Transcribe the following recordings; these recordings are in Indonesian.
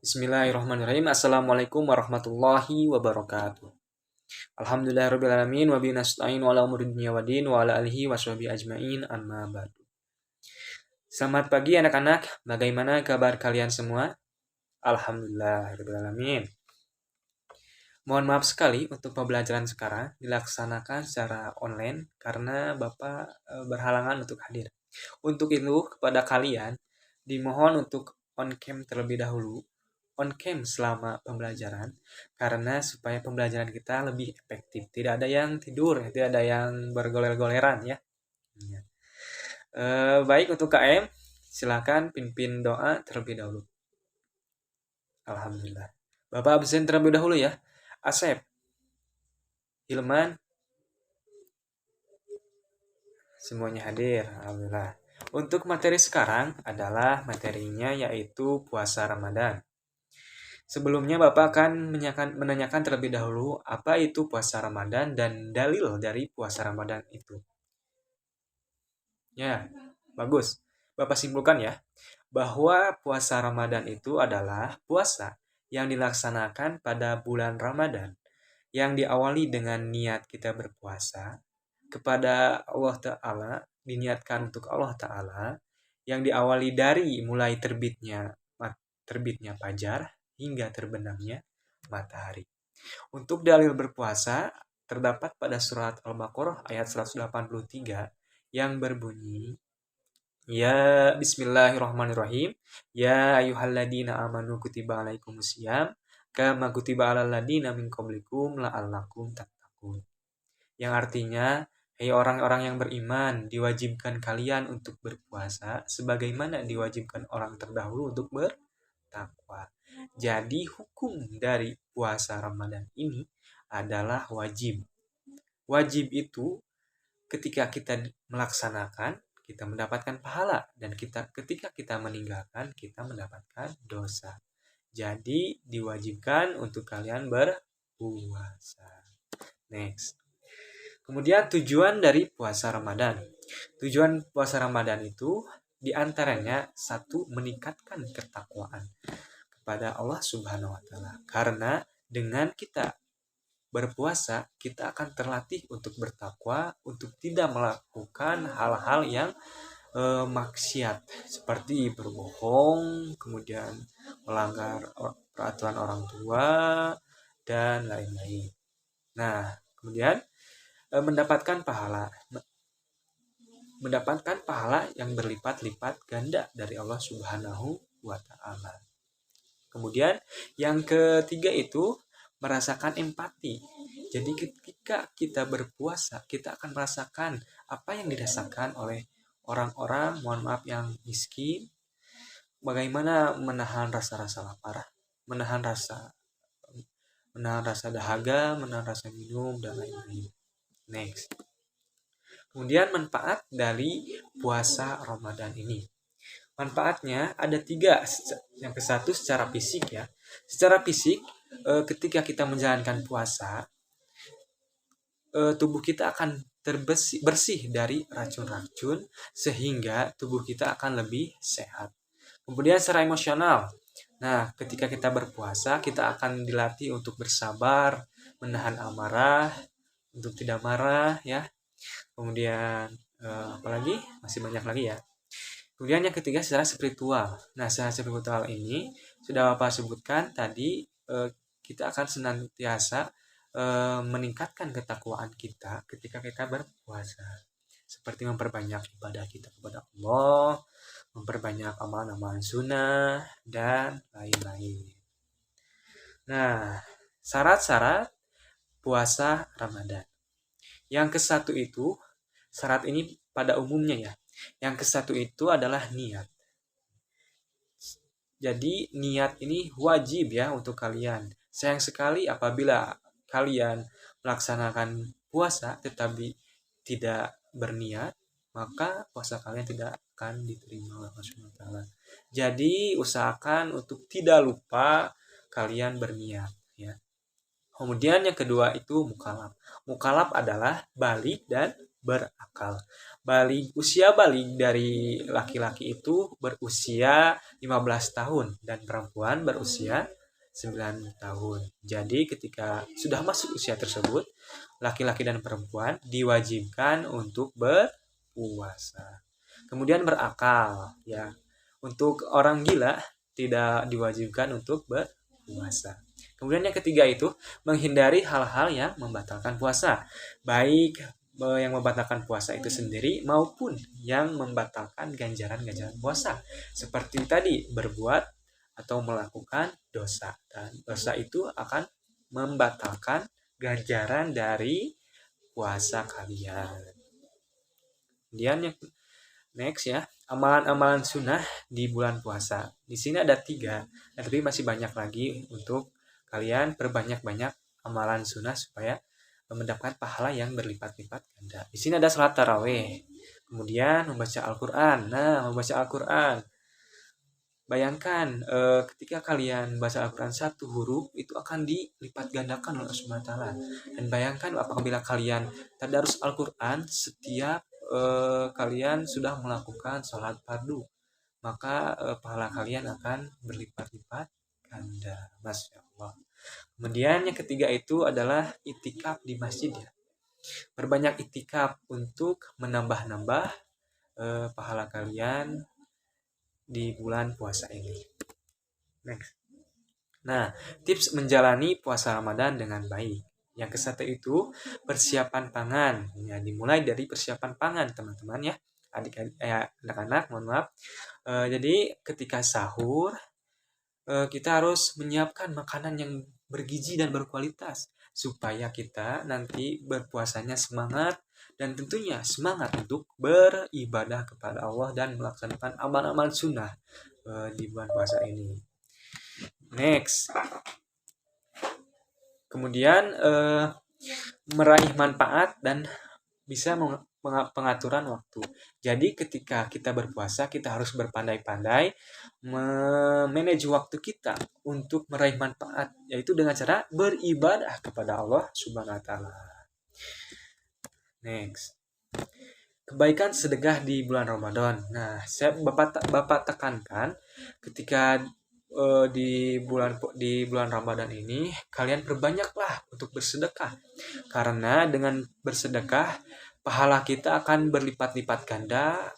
Bismillahirrahmanirrahim. Assalamualaikum warahmatullahi wabarakatuh. Alhamdulillahirrabbilalamin. Wa bihi nasta'in wa ala umuri dunya waddin wa ala alihi wa sahbihi ajma'in amma ba'du. Selamat pagi anak-anak. Bagaimana kabar kalian semua? Alhamdulillahirrabbilalamin. Mohon maaf sekali untuk pembelajaran sekarang dilaksanakan secara online karena Bapak berhalangan untuk hadir. Untuk itu kepada kalian dimohon untuk on cam terlebih dahulu. On cam selama pembelajaran karena supaya pembelajaran kita lebih efektif. Tidak ada yang tidur, tidak ada yang bergoler-goleran ya. Baik untuk KM, silakan pimpin doa terlebih dahulu. Alhamdulillah. Bapak absen terlebih dahulu ya. Asep, Hilman, semuanya hadir. Alhamdulillah. Untuk materi sekarang adalah materinya yaitu puasa Ramadan. Sebelumnya Bapak akan menanyakan terlebih dahulu apa itu puasa Ramadan dan dalil dari puasa Ramadan itu. Ya, bagus. Bapak simpulkan ya, bahwa puasa Ramadan itu adalah puasa yang dilaksanakan pada bulan Ramadan, yang diawali dengan niat kita berpuasa kepada Allah Ta'ala, diniatkan untuk Allah Ta'ala, yang diawali dari mulai terbitnya fajar, hingga terbenamnya matahari. Untuk dalil berpuasa terdapat pada surat Al-Baqarah ayat 183 yang berbunyi, Ya Bismillahirrahmanirrahim, Ya ayyuhalladzina amanu kutiba alaikumusiyam kama kutiba alal ladzina min qablikum la'allakum tattaqun. Yang artinya, hai orang-orang yang beriman, diwajibkan kalian untuk berpuasa sebagaimana diwajibkan orang terdahulu untuk bertakwa. Jadi hukum dari puasa Ramadan ini adalah wajib. Wajib itu ketika kita melaksanakan, kita mendapatkan pahala. Dan ketika kita meninggalkan, kita mendapatkan dosa. Jadi diwajibkan untuk kalian berpuasa. Next. Kemudian tujuan dari puasa Ramadan. Tujuan puasa Ramadan itu diantaranya satu, meningkatkan ketakwaan pada Allah Subhanahu wa Ta'ala. Karena dengan kita berpuasa, kita akan terlatih untuk bertakwa, untuk tidak melakukan hal-hal yang maksiat seperti berbohong, kemudian melanggar peraturan orang tua dan lain-lain. Nah, kemudian mendapatkan pahala yang berlipat-lipat ganda dari Allah Subhanahu wa Ta'ala. Kemudian yang ketiga itu merasakan empati. Jadi ketika kita berpuasa, kita akan merasakan apa yang dirasakan oleh orang-orang, mohon maaf, yang miskin. Bagaimana menahan rasa-rasa lapar, menahan rasa dahaga, menahan rasa minum, dan lain-lain. Next. Kemudian manfaat dari puasa Ramadan ini. Manfaatnya ada 3. Yang ke-1 secara fisik ya. Secara fisik, ketika kita menjalankan puasa, tubuh kita akan bersih dari racun-racun sehingga tubuh kita akan lebih sehat. Kemudian secara emosional. Nah, ketika kita berpuasa, kita akan dilatih untuk bersabar, menahan amarah, untuk tidak marah ya. Kemudian apalagi? Masih banyak lagi ya. Kemudian yang ketiga secara spiritual. Nah, secara spiritual ini sudah Bapak sebutkan tadi, kita akan senantiasa meningkatkan ketakwaan kita ketika kita berpuasa. Seperti memperbanyak ibadah kita kepada Allah, memperbanyak amalan-amalan sunnah, dan lain-lain. Nah, syarat-syarat puasa Ramadan. Yang ke-1 itu, syarat ini pada umumnya ya. Yang ke-1 itu adalah niat. Jadi niat ini wajib ya untuk kalian. Sayang sekali apabila kalian melaksanakan puasa tetapi tidak berniat, maka puasa kalian tidak akan diterima oleh Allah Subhanahu wa Ta'ala. Jadi usahakan untuk tidak lupa kalian berniat ya. Kemudian yang kedua itu mukalaf. Mukalaf adalah balik dan berakal. usia balik dari laki-laki itu berusia 15 tahun dan perempuan berusia 9 tahun. Jadi ketika sudah masuk usia tersebut, laki-laki dan perempuan diwajibkan untuk berpuasa. Kemudian berakal, ya. Untuk orang gila tidak diwajibkan untuk berpuasa. Kemudian yang ketiga itu menghindari hal-hal yang membatalkan puasa, baik yang membatalkan puasa itu sendiri maupun yang membatalkan ganjaran-ganjaran puasa. Seperti tadi, berbuat atau melakukan dosa. Dan dosa itu akan membatalkan ganjaran dari puasa kalian. Kemudian yang next ya, amalan-amalan sunnah di bulan puasa. Di sini ada 3, tapi masih banyak lagi untuk kalian perbanyak-banyak amalan sunnah supaya mendapatkan pahala yang berlipat-lipat ganda. Di sini ada salat tarawih, kemudian membaca Al-Quran. Nah, membaca Al-Quran, bayangkan ketika kalian baca Al-Quran 1 huruf itu akan dilipat gandakan oleh Allah Subhanahu wa taala. Dan bayangkan apabila kalian tadarus Al-Quran setiap kalian sudah melakukan sholat fardu, maka pahala kalian akan berlipat-lipat ganda. Masya Allah. Kemudian yang ketiga itu adalah itikaf di masjid ya. Berbanyak itikaf untuk menambah-nambah pahala kalian di bulan puasa ini. Next. Nah, tips menjalani puasa Ramadan dengan baik. Yang ke-1 itu persiapan pangan. Ya, dimulai dari persiapan pangan, teman-teman ya. Anak-anak, mohon maaf. Jadi ketika sahur kita harus menyiapkan makanan yang bergizi dan berkualitas supaya kita nanti berpuasanya semangat dan tentunya semangat untuk beribadah kepada Allah dan melaksanakan amal-amal sunnah di bulan puasa ini. Next. Kemudian meraih manfaat dan bisa pengaturan waktu. Jadi ketika kita berpuasa, kita harus berpandai-pandai memanage waktu kita untuk meraih manfaat, yaitu dengan cara beribadah kepada Allah Subhanahu wa taala. Next. Kebaikan sedekah di bulan Ramadan. Nah, Bapak tekankan ketika di bulan Ramadan ini kalian perbanyaklah untuk bersedekah. Karena dengan bersedekah pahala kita akan berlipat-lipat ganda.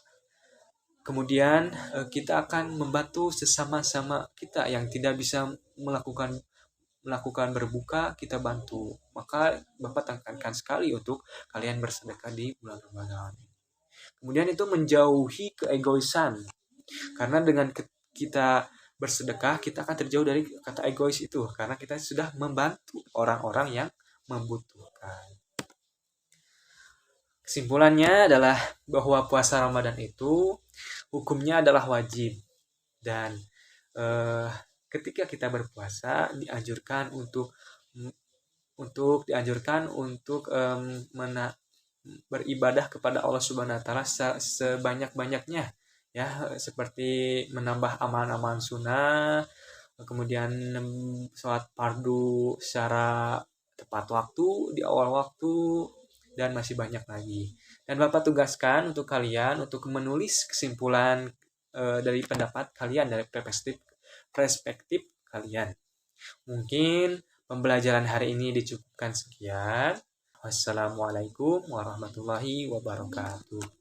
Kemudian kita akan membantu sesama-sama kita yang tidak bisa melakukan berbuka, kita bantu. Maka Bapak tekankan sekali untuk kalian bersedekah di bulan Ramadan. Kemudian itu menjauhi keegoisan. Karena dengan kita bersedekah, kita akan terjauh dari kata egois itu. Karena kita sudah membantu orang-orang yang membutuhkan. Kesimpulannya adalah bahwa puasa Ramadan itu hukumnya adalah wajib. Dan ketika kita berpuasa dianjurkan untuk beribadah kepada Allah Subhanahu wa taala sebanyak-banyaknya ya, seperti menambah amalan-amalan sunnah, kemudian sholat fardu secara tepat waktu di awal waktu, dan masih banyak lagi. Dan Bapak tugaskan untuk kalian untuk menulis kesimpulan dari pendapat kalian, dari perspektif kalian. Mungkin pembelajaran hari ini dicukupkan sekian. Wassalamualaikum warahmatullahi wabarakatuh.